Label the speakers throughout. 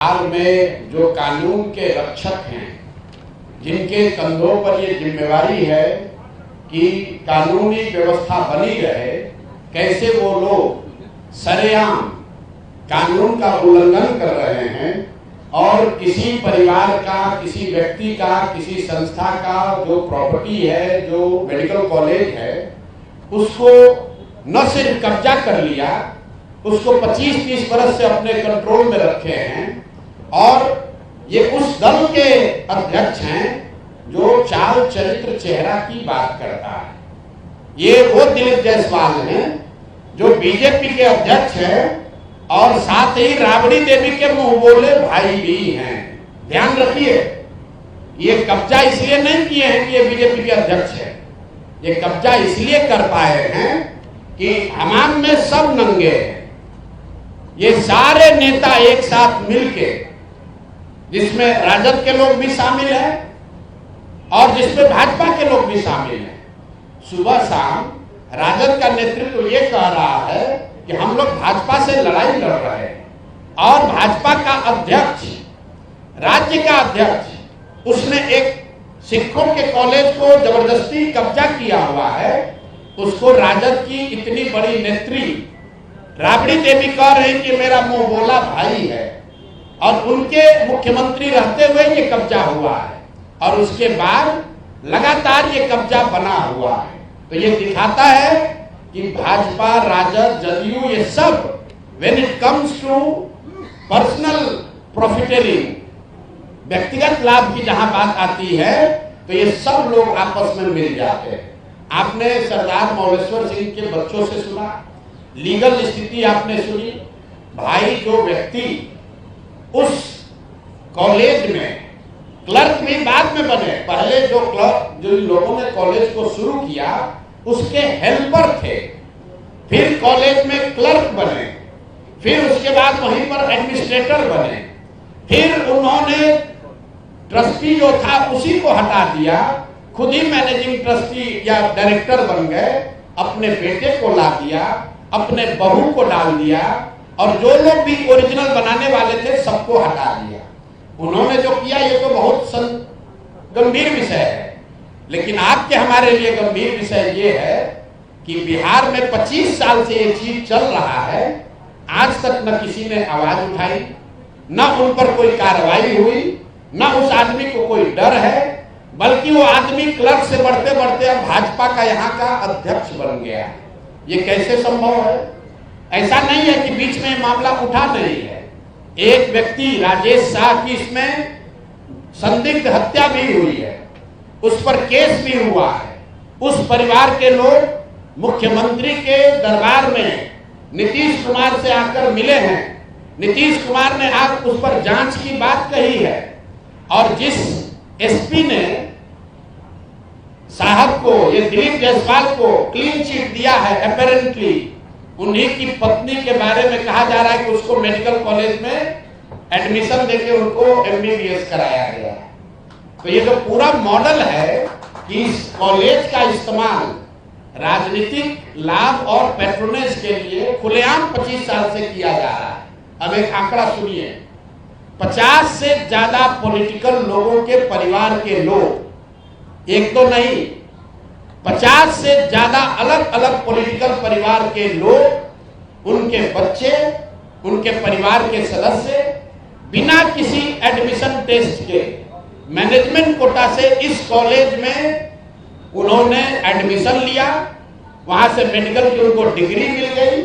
Speaker 1: बिहार में जो कानून के रक्षक हैं, जिनके कंधों पर ये जिम्मेवारी है कि कानूनी व्यवस्था बनी रहे, कैसे वो लोग सरेआम कानून का उल्लंघन कर रहे हैं और किसी परिवार का, किसी व्यक्ति का, किसी संस्था का जो प्रॉपर्टी है, जो मेडिकल कॉलेज है, उसको न सिर्फ कब्जा कर लिया, उसको 25-30 वर्ष से अपने कंट्रोल में रखे हैं। और ये उस दल के अध्यक्ष हैं जो चाल चरित्र चेहरा की बात करता है। ये वो दिलीप जायसवाल हैं जो बीजेपी के अध्यक्ष हैं और साथ ही राबड़ी देवी के मुंह बोले भाई भी हैं। ध्यान रखिए, ये कब्जा इसलिए नहीं किए हैं कि ये बीजेपी के अध्यक्ष है, ये कब्जा इसलिए कर पाए हैं कि हमाम में सब नंगे हैं। ये सारे नेता एक साथ मिलके, जिसमें राजद के लोग भी शामिल हैं और जिसमें भाजपा के लोग भी शामिल हैं, सुबह शाम राजद का नेतृत्व ये कह रहा है कि हम लोग भाजपा से लड़ाई लड़ रहे हैं और भाजपा का अध्यक्ष, राज्य का अध्यक्ष, उसने एक सिखों के कॉलेज को जबरदस्ती कब्जा किया हुआ है। उसको राजद की इतनी बड़ी नेत्री राबड़ी देवी कह रही कि मेरा मुंह बोला भाई है और उनके मुख्यमंत्री रहते हुए ये कब्जा हुआ है और उसके बाद लगातार ये कब्जा बना हुआ है। तो ये दिखाता है कि भाजपा, राजद, जदयू, ये सब when it comes to personal profiteering, व्यक्तिगत लाभ की जहां बात आती है तो ये सब लोग आपस में मिल जाते हैं। आपने सरदार मौलेश्वर सिंह के बच्चों से सुना, लीगल स्थिति आपने सुनी। भाई, जो व्यक्ति उस कॉलेज में क्लर्क भी बाद में बने, पहले जो लोगों ने कॉलेज को शुरू किया उसके हेल्पर थे, फिर कॉलेज में क्लर्क बने, फिर उसके बाद वहीं पर एडमिनिस्ट्रेटर बने, फिर उन्होंने ट्रस्टी जो था उसी को हटा दिया, खुद ही मैनेजिंग ट्रस्टी या डायरेक्टर बन गए, अपने बेटे को ला दिया, अपने बहू को डाल दिया और जो लोग भी ओरिजिनल बनाने वाले थे सबको हटा दिया। उन्होंने जो किया ये तो बहुत गंभीर विषय है, लेकिन आपके हमारे लिए गंभीर विषय ये है कि बिहार में 25 साल से ये चीज चल रहा है, आज तक न किसी ने आवाज उठाई, न उन पर कोई कार्रवाई हुई, न उस आदमी को कोई डर है, बल्कि वो आदमी क्लर्क से बढ़ते बढ़ते अब भाजपा का यहाँ का अध्यक्ष बन गया। ये कैसे संभव है? ऐसा नहीं है कि बीच में मामला उठा नहीं है। एक व्यक्ति राजेश शाह की इसमें संदिग्ध हत्या भी हुई है, उस पर केस भी हुआ है। उस परिवार के लोग मुख्यमंत्री के दरबार में नीतीश कुमार से आकर मिले हैं, नीतीश कुमार ने आज उस पर जांच की बात कही है और जिस एसपी ने साहब को, ये दिलीप जायसवाल को क्लीन चिट दिया है, अपेरेंटली उन्हीं की पत्नी के बारे में कहा जा रहा है कि उसको मेडिकल कॉलेज में एडमिशन देके उनको MBBS कराया गया। तो ये जो पूरा मॉडल है कि इस कॉलेज का इस्तेमाल राजनीतिक लाभ और पैट्रोनेज के लिए खुलेआम 25 साल से किया जा रहा है। अब एक आंकड़ा सुनिए, 50 से ज्यादा पॉलिटिकल लोगों के परिवार के लोग, एक तो नहीं 50 से ज्यादा अलग अलग पॉलिटिकल परिवार के लोग, उनके बच्चे, उनके परिवार के सदस्य बिना किसी एडमिशन टेस्ट के मैनेजमेंट कोटा से इस कॉलेज में उन्होंने एडमिशन लिया, वहां से मेडिकल की उनको डिग्री मिल गई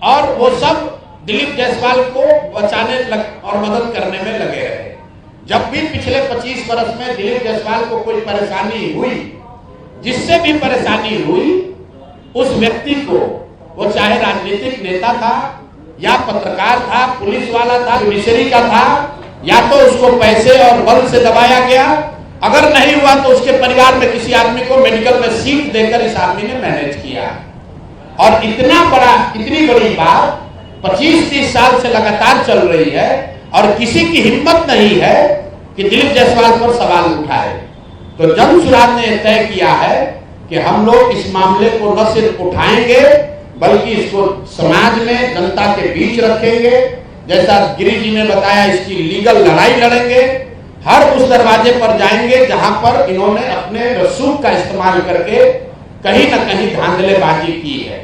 Speaker 1: और वो सब दिलीप जायसवाल को बचाने और मदद करने में लगे रहे। जब भी पिछले 25 वर्ष में दिलीप जायसवाल को कोई परेशानी हुई, जिससे भी परेशानी हुई, उस व्यक्ति को, वो चाहे राजनीतिक नेता था या पत्रकार था, पुलिस वाला था, जुडिशरी का था, या तो उसको पैसे और बल से दबाया गया, अगर नहीं हुआ तो उसके परिवार में किसी आदमी को मेडिकल में सीट देकर इस आदमी ने मैनेज किया। और इतनी बड़ी बात 25-30 साल से लगातार चल रही है और किसी की हिम्मत नहीं है कि दिलीप जायसवाल पर सवाल उठाए। तो जन सुराज ने तय किया है कि हम लोग इस मामले को न सिर्फ उठाएंगे बल्कि इसको समाज में, जनता के बीच रखेंगे, जैसा गिरी जी ने बताया, इसकी लीगल लड़ाई लड़ेंगे। हर उस दरवाजे पर जाएंगे जहां पर इन्होंने अपने रसूख का इस्तेमाल करके कहीं न कहीं धांधलेबाजी की है।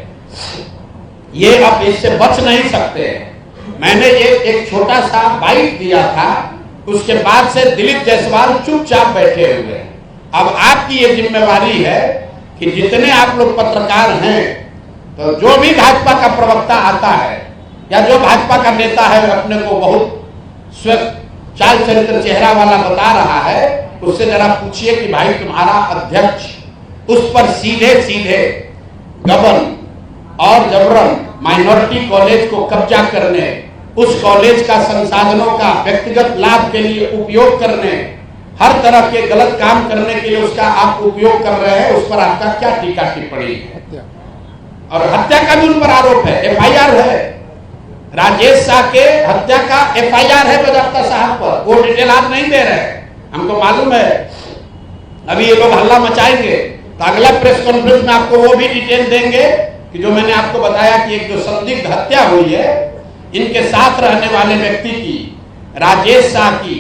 Speaker 1: ये अब इससे बच नहीं सकते। मैंने ये एक छोटा सा बाइट दिया था, उसके बाद से दिलीप जायसवाल चुपचाप बैठे हुए हैं। अब आपकी ये जिम्मेवारी है कि जितने आप लोग पत्रकार हैं, तो जो भी भाजपा का प्रवक्ता आता है या जो भाजपा का नेता है अपने को बहुत चाल चरित्र चेहरा वाला बता रहा है, उससे जरा पूछिए कि भाई तुम्हारा अध्यक्ष उस पर सीधे सीधे गबन और जबरन माइनॉरिटी कॉलेज को कब्जा करने, उस कॉलेज का संसाधनों का व्यक्तिगत लाभ के लिए उपयोग करने, हर तरह के गलत काम करने के लिए उसका आप उपयोग कर रहे हैं, उस पर आपका क्या टीका टिप्पणी है? और हत्या का भी उन पर आरोप है, एफआईआर है। राजेश शाह के हत्या का एफआईआर है बजाप्ता साहब पर। वो डिटेल आप नहीं दे रहे, हमको मालूम है। अभी ये लोग हल्ला मचाएंगे तो अगला प्रेस कॉन्फ्रेंस में आपको वो भी डिटेल देंगे कि जो मैंने आपको बताया कि एक जो संदिग्ध हत्या हुई है, इनके साथ रहने वाले व्यक्ति की, राजेश शाह की,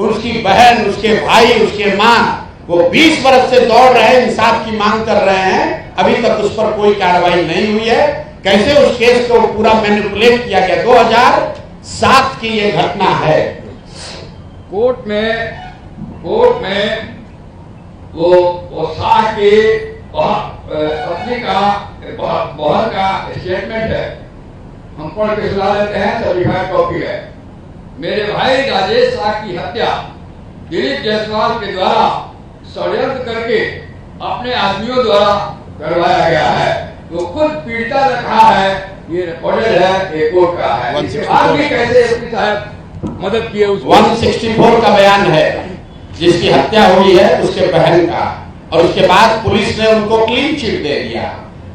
Speaker 1: उसकी बहन, उसके भाई, उसके मां, वो 20 वर्ष से दौड़ रहे हैं, इंसाफ की मांग कर रहे हैं, अभी तक उस पर कोई कार्रवाई नहीं हुई है। कैसे उस केस को पूरा मैनिपुलेट किया गया। 2007 की ये घटना है।
Speaker 2: कोर्ट में वो शाह के पत्नी का बहन का स्टेटमेंट है, हम पढ़ के सुना लेते हैं, सर्टिफाइड कॉपी है। मेरे भाई राजेश शाह की हत्या दिलीप जायसवाल के द्वारा षड्यंत्र करके अपने आदमियों द्वारा करवाया गया है। वो खुद पीड़िता ने कहा है, ये रिकॉर्डेड है, एक कोर्ट का है। आगे कैसे एसपी साहब मदद किए?
Speaker 1: 164 का बयान है जिसकी हत्या हुई है उसके बहन का, और उसके बाद पुलिस ने उनको क्लीन चिट दे दिया।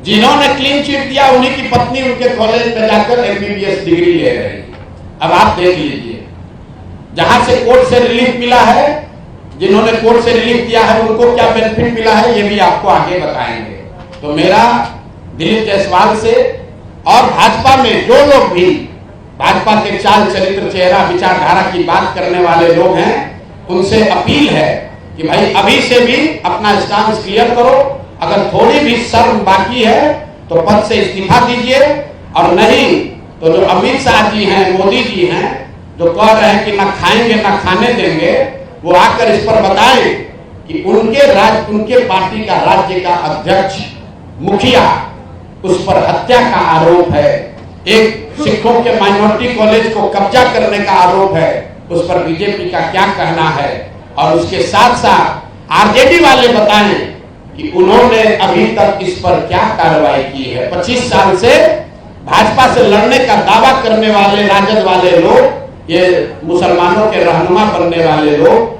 Speaker 1: जिन्होंने क्लीन चिट दिया उन्हीं की पत्नी उनके कॉलेज में जाकर एमबीबीएस डिग्री ले रही है। अब आप देख लीजिए, जहां से कोर्ट से रिलीफ मिला है, जिन्होंने कोर्ट से रिलीफ दिया है उनको क्या बेनिफिट मिला है, ये भी आपको आगे बताएंगे। तो मेरा दिलीप जायसवाल से और भाजपा में जो लोग भी भाजपा के चाल चरित्र चेहरा विचारधारा की बात करने वाले लोग हैं, उनसे अपील है कि भाई अभी से भी अपना स्टांस क्लियर करो। अगर थोड़ी भी शर्म बाकी है तो पद से इस्तीफा दीजिए, और नहीं तो जो अमित शाह जी हैं, मोदी जी हैं, जो कह रहे हैं कि ना खाएंगे ना खाने देंगे, वो आकर इस पर बताएं कि उनके पार्टी का राज्य का अध्यक्ष, मुखिया, उस पर हत्या का आरोप है, एक सिखों के माइनॉरिटी कॉलेज को कब्जा करने का आरोप है, उस पर बीजेपी का क्या कहना है। और उसके साथ साथ आरजेडी वाले बताएं कि उन्होंने अभी तक इस पर क्या कार्रवाई की है। 25 साल से भाजपा से लड़ने का दावा करने वाले राजद वाले लोग, ये मुसलमानों के रहनुमा बनने वाले लोग,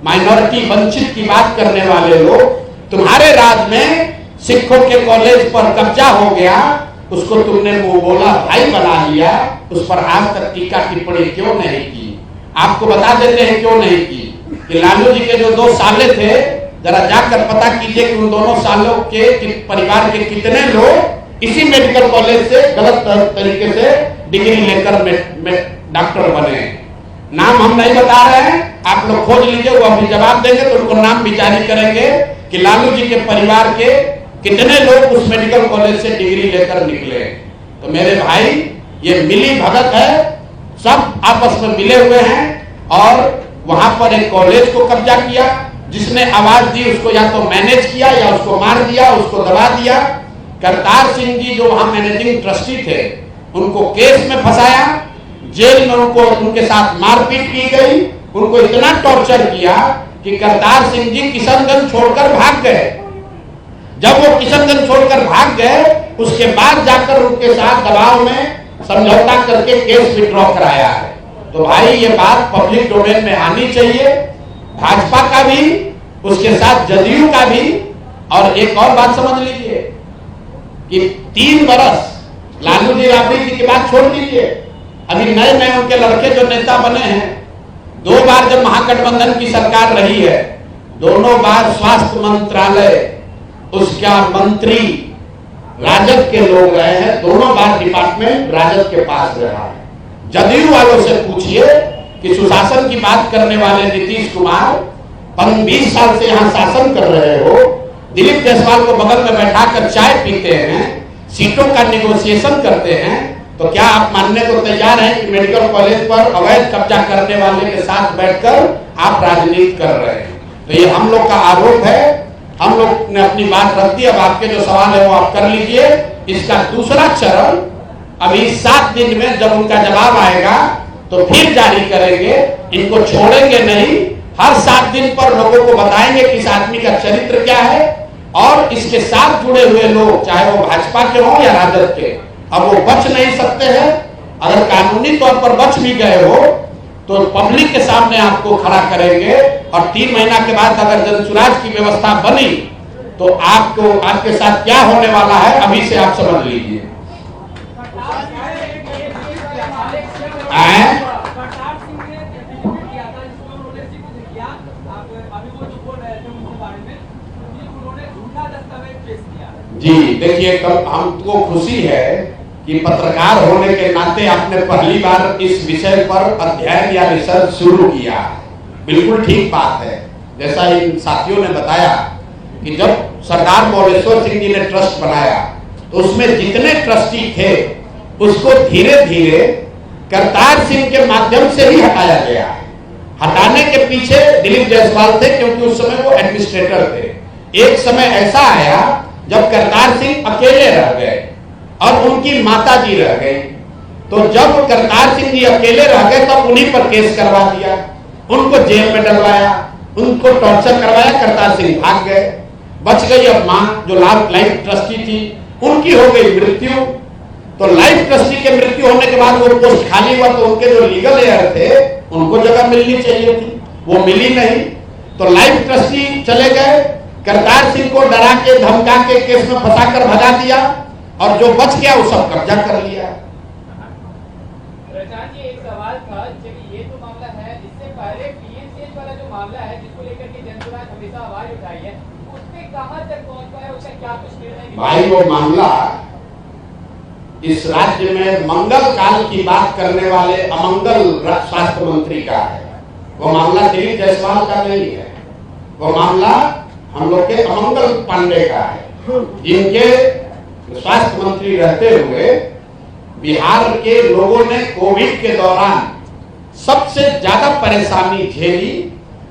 Speaker 1: माइनॉरिटी वंचित की बात करने वाले लोग, तुम्हारे राज में सिखों के कॉलेज पर कब्जा हो गया, उसको तुमने मुंह बोला भाई बना लिया, उस पर आज तक टीका टिप्पणी क्यों नहीं की? आपको बता देते हैं क्यों नहीं की कि लालू जी के जो 2 साले थे, जरा जाकर पता कीजिए कि उन दोनों सालों के परिवार के कितने लोग इसी मेडिकल कॉलेज से गलत तरीके से डिग्री लेकर डॉक्टर बने। नाम हम नहीं बता रहे हैं, आप लोग खोज लीजिए, वो अभी जवाब देंगे तो उनको नाम भी जारी करेंगे कि लालू जी के परिवार के कितने लोग उस मेडिकल कॉलेज से डिग्री लेकर निकले। तो मेरे भाई, ये मिली भगत है, सब आपस में मिले हुए हैं, और वहां पर एक कॉलेज को कब्जा किया। जिसने आवाज दी उसको या तो मैनेज किया या उसको मार दिया, उसको दबा दिया। करतार सिंह जी जो वहां मैनेजिंग ट्रस्टी थे, उनको केस में फंसाया, जेल में उनके साथ मारपीट की गई, उनको इतना टॉर्चर किया कि करतार सिंह जी किशनगंज छोड़कर भाग गए। जब वो किशनगंज छोड़कर भाग गए, उसके बाद जाकर उनके साथ दबाव में समझौता करके केस विड्रॉ कराया है। तो भाई ये बात पब्लिक डोमेन में आनी चाहिए, भाजपा का भी, उसके साथ जदयू का भी। और एक और बात समझ लीजिए कि 3 बरस लालू जी राबड़ी जी की बात छोड़ दीजिए, अभी नए नए उनके लड़के जो नेता बने हैं, 2 बार जब महागठबंधन की सरकार रही है, दोनों बार स्वास्थ्य मंत्रालय उसका मंत्री राजद के लोग रहे हैं, दोनों बार डिपार्टमेंट राजद के पास रहा है। जदयू वालों से पूछिए कि सुशासन की बात करने वाले नीतीश कुमार 20 साल से यहाँ शासन कर रहे हो, दिलीप जायसवाल को बगल में बैठाकर चाय पीते हैं, सीटों का निगोशिएशन करते हैं, तो क्या आप मानने को तैयार हैं कि मेडिकल कॉलेज पर अवैध कब्जा करने वाले के साथ बैठकर आप राजनीति कर रहे हैं? तो ये हम लोग का आरोप है। हम लोग ने अपनी बात रख दी। अब आपके जो सवाल है वो आप कर लीजिए। इसका दूसरा चरण अभी 7 दिन में जब उनका जवाब आएगा तो फिर जारी करेंगे। इनको छोड़ेंगे नहीं। हर 7 दिन पर लोगों को बताएंगे कि इस आदमी का चरित्र क्या है, और इसके साथ जुड़े हुए लोग चाहे वो भाजपा के हों या राजद के, अब वो बच नहीं सकते हैं। अगर कानूनी तौर पर बच भी गए हो तो पब्लिक के सामने आपको खड़ा करेंगे, और 3 महीना के बाद अगर जनसुराज की व्यवस्था बनी तो आपको आपके साथ क्या होने वाला है अभी से आप समझ लीजिए। जी देखिए, कल हमको खुशी है कि पत्रकार होने के नाते आपने पहली बार इस विषय पर अध्ययन या रिसर्च शुरू किया। बिल्कुल ठीक बात है। जैसा इन साथियों ने बताया कि जब सरदार मौलेश्वर सिंह जी ने ट्रस्ट बनाया तो उसमें जितने ट्रस्टी थे उसको धीरे धीरे करतार सिंह के माध्यम से ही हटाया गया। हटाने के पीछे दिलीप जायसवाल थे, क्योंकि उस समय वो एडमिनिस्ट्रेटर थे। एक समय ऐसा आया जब करतार सिंह अकेले रह गए और उनकी माता जी रह गई। तो जब करतार सिंह जी अकेले रह गए तब उन्हीं पर केस करवा दिया, उनको जेल में डलवाया, उनको टॉर्चर करवाया। करतार सिंह भाग गए। बच गई अब मां जो लाइफ ट्रस्टी थी, उनकी हो गई मृत्यु। तो लाइफ ट्रस्टी के मृत्यु होने के बाद वो पोस्ट खाली हुआ, तो उनके जो लीगल एयर थे उनको जगह मिलनी चाहिए थी, वो मिली नहीं। तो लाइफ ट्रस्टी चले गए। करतार सिंह को डरा के धमका के केस में फंसाकर भगा दिया, और जो बच गया वो सब कब्जा कर लिया।
Speaker 3: रचान जी, एक सवाल था। चलिए, ये तो मामला है, इससे पहले पीएमसीएच वाला जो मामला है जिसको लेकर के जनसुराज हमेशा आवाज उठाई है, उसमें कहां तक पहुंच पाया, उसका क्या कुछ निर्णय?
Speaker 1: भाई वो मामला इस राज्य में मंगल काल की बात करने वाले अमंगल स्वास्थ्य मंत्री का है। वो मामला दिलीप जायसवाल का नहीं है। वो मामला हम लोग के अमंगल पांडे का है, जिनके स्वास्थ्य मंत्री रहते हुए बिहार के लोगों ने कोविड के दौरान सबसे ज्यादा परेशानी झेली।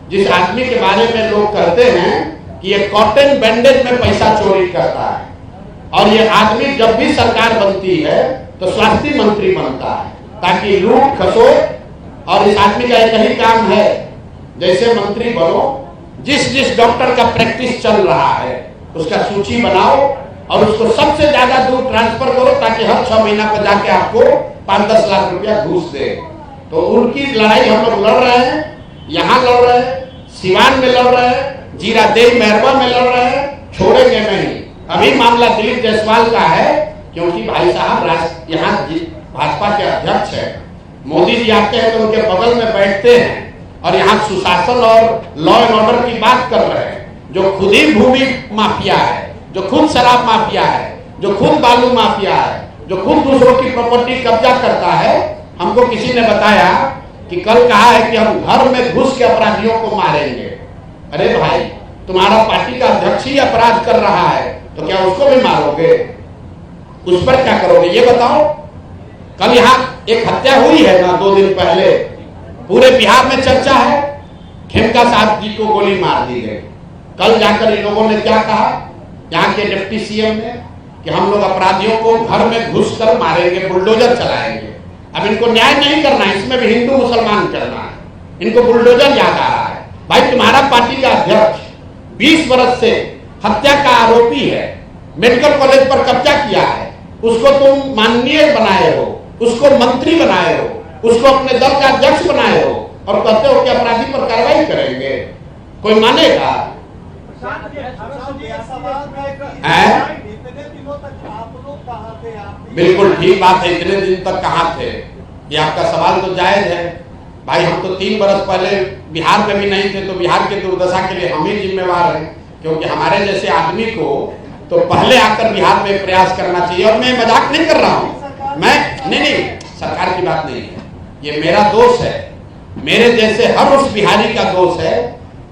Speaker 1: जिस आदमी के बारे में लोग कहते हैं कि ये कॉटन बैंडेज में पैसा चोरी करता है, और ये आदमी जब भी सरकार बनती है तो स्वास्थ्य मंत्री बनता है, ताकि लूट खसोट। और इस आदमी का एक ही काम है, जैसे मंत्री बनो, जिस डॉक्टर का प्रैक्टिस चल रहा है उसका सूची बनाओ और उसको सबसे ज्यादा दूर ट्रांसफर करो, ताकि हर 6 महीना पर जाके आपको 5-10 लाख रुपया घूस दे। तो उनकी लड़ाई हम लोग लड़ रहे हैं, यहाँ लड़ रहे हैं, सिवान में लड़ रहे हैं, जीरादेई मेहरबा में लड़ रहे हैं, छोड़ेंगे नहीं। अभी मामला दिलीप जायसवाल का है, क्योंकि भाई साहब यहाँ भाजपा के अध्यक्ष है। मोदी जी आते हैं तो उनके बगल में बैठते हैं और यहाँ सुशासन और लॉ एंड ऑर्डर की बात कर रहे हैं। जो खुद ही भूमि माफिया है, जो खुद शराब माफिया है, जो खुद बालू माफिया है, जो खुद दूसरों की प्रॉपर्टी कब्जा करता है। हमको किसी ने बताया कि कल कहा है कि हम घर में घुस के अपराधियों को मारेंगे। अरे भाई, तुम्हारा पार्टी का अध्यक्ष ही अपराध कर रहा है तो क्या उसको भी मारोगे? उस पर क्या करोगे ये बताओ। कल यहाँ एक हत्या हुई है ना 2 दिन पहले, पूरे बिहार में चर्चा है। खेमका साहब जी को गोली मार दी गई। कल जाकर इन लोगों ने क्या कहा, यहाँ के डिप्टी सीएम ने, कि हम लोग अपराधियों को घर में घुसकर मारेंगे, बुलडोजर चलाएंगे। अब इनको न्याय नहीं करना है, इसमें भी हिंदू मुसलमान करना है। इनको बुलडोजर याद आ रहा है। भाई, तुम्हारा पार्टी का अध्यक्ष 20 वर्ष से हत्या का आरोपी है, मेडिकल कॉलेज पर कब्जा किया है, उसको तुम माननीय बनाए हो, उसको मंत्री बनाए हो, उसको अपने दल का अध्यक्ष बनाए हो, और कहते हो कि अपराधी पर कार्रवाई करेंगे। कोई मानेगा? बिल्कुल ठीक बात है। इतने दिन तक कहाँ थे? ये आपका सवाल तो जायज है। भाई, हम तो 3 वर्ष पहले बिहार में भी नहीं थे, तो बिहार के दुर्दशा के लिए हम ही जिम्मेवार हैं, क्योंकि हमारे जैसे आदमी को तो पहले आकर बिहार में प्रयास करना चाहिए। और मैं मजाक नहीं कर रहा हूँ, मैं नहीं, सरकार की बात नहीं है। ये मेरा दोष है, मेरे जैसे हर उस बिहारी का दोष है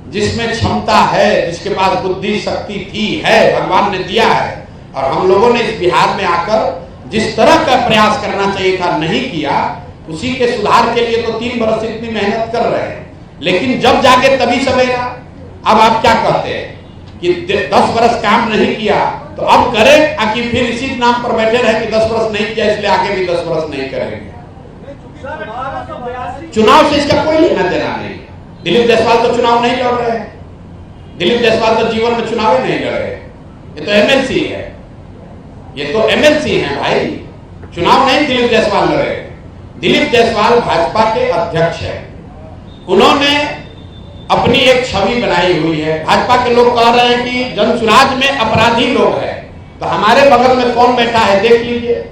Speaker 1: जिसमें क्षमता है, जिसके पास बुद्धि शक्ति थी, है, भगवान ने दिया है। और हम लोगों ने इस बिहार में आकर जिस तरह का प्रयास करना चाहिए था नहीं किया, उसी के सुधार के लिए तो 3 वर्ष से इतनी मेहनत कर रहे हैं। लेकिन जब जाके तभी सवेरा। अब आप क्या कहते हैं कि 10 वर्ष काम नहीं किया तो अब करें, आकि फिर इसी नाम पर बैठे रहे कि 10 वर्ष नहीं किया इसलिए आगे भी 10 वर्ष नहीं करेंगे। चुनाव से इसका कोई लेना देना नहीं। दिलीप जायसवाल तो चुनाव नहीं लड़ रहे हैं, दिलीप जायसवाल तो जीवन में चुनाव ही नहीं लड़ रहे, ये तो एमएलसी है, ये तो एमएलसी है भाई, चुनाव नहीं दिलीप जायसवाल लड़े। दिलीप जायसवाल भाजपा के अध्यक्ष है, उन्होंने अपनी एक छवि बनाई हुई है। भाजपा के लोग कह रहे हैं कि जनसुराज में अपराधी लोग हैं, तो हमारे बगल में कौन बैठा है देख लीजिए।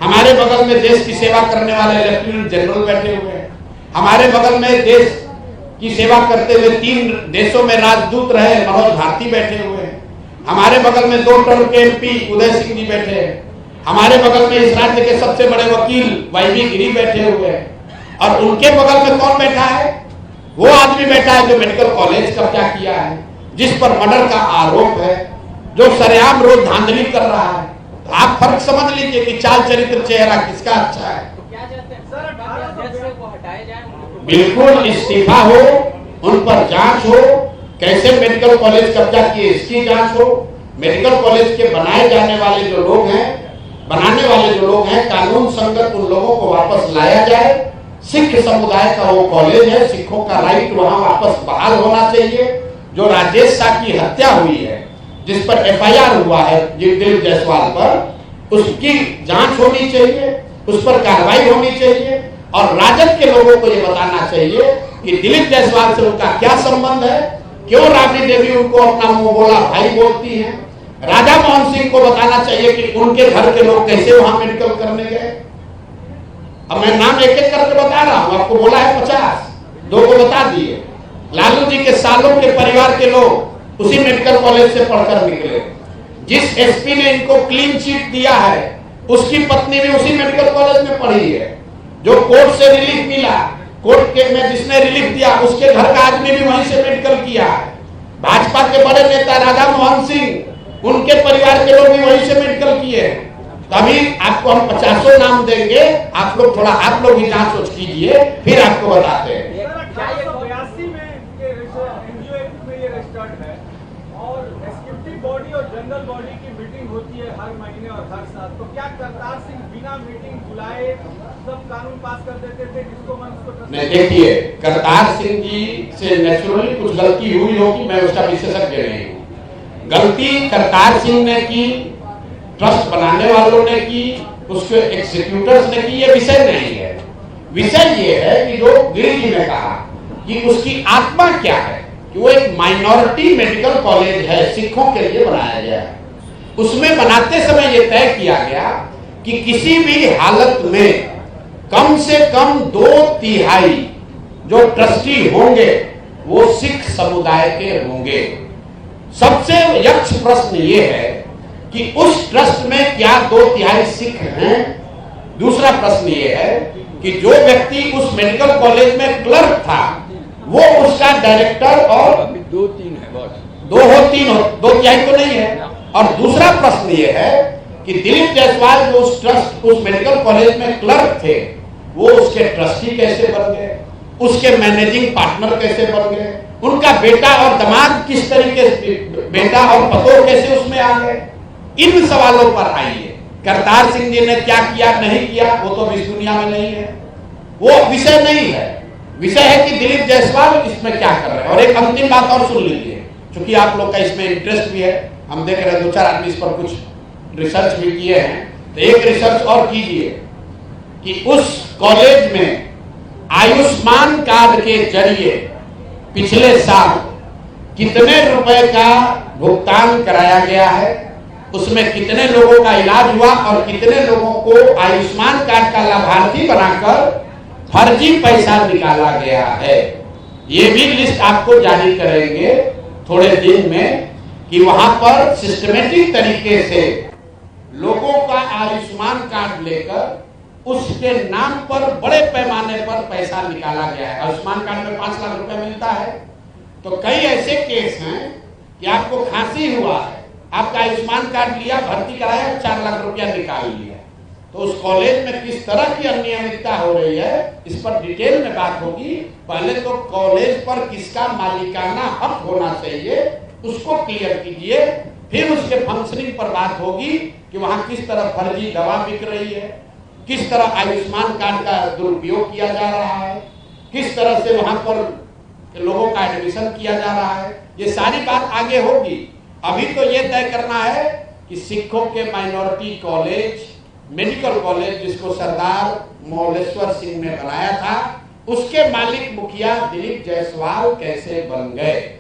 Speaker 1: हमारे बगल में देश की सेवा करने वाले लेफ्टिनेंट जनरल बैठे हुए हैं, हमारे बगल में देश की सेवा करते हुए 3 देशों में राजदूत रहे मनोज भारती बैठे हुए हैं, हमारे बगल में 2 टर्म के एमपी उदय सिंह जी बैठे हैं, हमारे बगल में इस राज्य के सबसे बड़े वकील वाईवी गिरी बैठे हुए हैं, और उनके बगल में कौन बैठा है? वो आदमी बैठा है जो मेडिकल कॉलेज कब्जा किया है, जिस पर मर्डर का आरोप है, जो सरेआम रोज धांधली कर रहा है। तो आप फर्क समझ लीजिए कि चाल चरित्र चेहरा किसका अच्छा है।
Speaker 3: तो क्या चाहते हैं सर, अध्यक्ष से वो हटाए जाए?
Speaker 1: बिल्कुल इस्तीफा हो, उन पर जांच हो, कैसे मेडिकल कॉलेज कब्जा किए इसकी जांच हो, मेडिकल कॉलेज के बनाए जाने वाले जो लोग हैं, बनाने वाले जो लोग हैं, कानून संगत उन लोगों को वापस लाया जाए। सिख समुदाय का वो कॉलेज है, सिखों का राइट वहां वापस बहाल होना चाहिए। जो राजेश शाह की हत्या हुई है, जिस पर एफआईआर हुआ है दिलीप जायसवाल पर, उसकी जांच होनी चाहिए, उस पर कार्रवाई होनी चाहिए। और राजद के लोगों को ये बताना चाहिए कि दिलीप जायसवाल से उनका क्या संबंध है, क्यों राबड़ी देवी उनको अपना मुंह बोला भाई बोलती है। राजा मोहन सिंह को बताना चाहिए कि उनके घर के लोग कैसे वहां मेडिकल करने गए। अब मैं नाम एक एक करके बता रहा हूं, आपको बोला है 50, 2 को बता दिए। लालू जी के सालों के परिवार के लोग उसी मेडिकल कॉलेज से पढ़कर निकले। जिस एसपी ने इनको क्लीन चिट दिया है, उसकी पत्नी भी उसी मेडिकल कॉलेज में पढ़ी है। जो कोर्ट से रिलीफ मिला, कोर्ट के में जिसने रिलीफ दिया, उसके घर का आदमी भी वहीं से मेडिकल किया है। भाजपा के बड़े नेता राधा मोहन सिंह, उनके परिवार के लोग भी वहीं से मेडिकल किए। तभी आपको हम 50 नाम देंगे, आप लोग थोड़ा आप लोग भी जांच सोच कीजिए, फिर आपको बताते हैं।
Speaker 4: 1982 में एनजीओ एक्ट में ये रजिस्टर्ड है, और एग्जीक्यूटिव बॉडी और जनरल बॉडी की मीटिंग होती है हर महीने और हर साल। तो क्या करतार सिंह बिना मीटिंग बुलाए सब कानून पास कर देते थे, जिसको मन उसको? नहीं,
Speaker 1: देखिए, करतार सिंह जी से नेचुरली कुछ गलती हुई होगी, मैं उसका विशेषज्ञ नहीं हूँ। गलती करतार सिंह ने की, ट्रस्ट बनाने वालों ने की, उसके एग्जीक्यूटर्स ने की, ये विषय नहीं है। विषय ये है कि जो गिरी जी ने कहा कि उसकी आत्मा क्या है, कि वो एक माइनॉरिटी मेडिकल कॉलेज है, सिखों के लिए बनाया गया है। उसमें बनाते समय ये तय किया गया कि किसी भी हालत में कम से कम 2/3 जो ट्रस्टी होंगे वो सिख समुदाय के होंगे। सबसे यक्ष प्रश्न ये है कि उस ट्रस्ट में क्या 2/3 सिख हैं। दूसरा प्रश्न ये है कि जो व्यक्ति उस मेडिकल कॉलेज में क्लर्क था, वो उसका डायरेक्टर और
Speaker 2: 2-3 है बस,
Speaker 1: 2 हो 3 हो, 2/3 तो नहीं है। और दूसरा प्रश्न ये है कि दिलीप जायसवाल जो उस मेडिकल कॉलेज में क्लर्क थे, वो उसके ट्रस्टी कैसे बन गए, उसके मैनेजिंग पार्टनर कैसे बन गए, उनका बेटा और दामाद किस तरीके से, बेटा और पतोह कैसे उसमें आ गए। इन सवालों पर आइए। करतार सिंह जी ने क्या किया नहीं किया वो तो इस दुनिया में नहीं है, वो विषय नहीं है। विषय है कि दिलीप जायसवाल इसमें क्या कर रहे हैं। और एक अंतिम बात और सुन लीजिए, क्योंकि आप लोग का इसमें इंटरेस्ट भी है, हम देख रहे हैं 2-4 आदमी इस पर कुछ रिसर्च भी किए हैं, तो एक रिसर्च और कीजिए कि उस कॉलेज में आयुष्मान कार्ड के जरिए पिछले साल कितने रुपए का भुगतान कराया गया है, उसमें कितने लोगों का इलाज हुआ और कितने लोगों को आयुष्मान कार्ड का लाभार्थी बनाकर फर्जी पैसा निकाला गया है। ये भी लिस्ट आपको जारी करेंगे थोड़े दिन में कि वहां पर सिस्टमेटिक तरीके से लोगों का आयुष्मान कार्ड लेकर उसके नाम पर बड़े पैमाने पर पैसा निकाला गया है। आयुष्मान कार्ड में 5 लाख रुपए मिलता है। तो कई ऐसे केस हैं कि आपको खांसी हुआ है, आपका आयुष्मान कार्ड लिया, भर्ती कराया, 4 लाख रुपया निकाल लिया। तो उस कॉलेज में किस तरह की अनियमितता हो रही है, इस पर डिटेल में बात होगी। पहले तो कॉलेज पर किसका मालिकाना हक होना चाहिए उसको क्लियर कीजिए, फिर उसके फंक्शनिंग पर बात होगी कि वहां किस तरह फर्जी दवा बिक रही है, किस तरह आयुष्मान कार्ड का दुरुपयोग किया जा रहा है, किस तरह से वहां पर लोगों का एडमिशन किया जा रहा है। ये सारी बात आगे होगी। अभी तो ये तय करना है कि सिखों के माइनॉरिटी कॉलेज, मेडिकल कॉलेज जिसको सरदार मौलेश्वर सिंह ने बनाया था, उसके मालिक मुखिया दिलीप जायसवाल कैसे बन गए।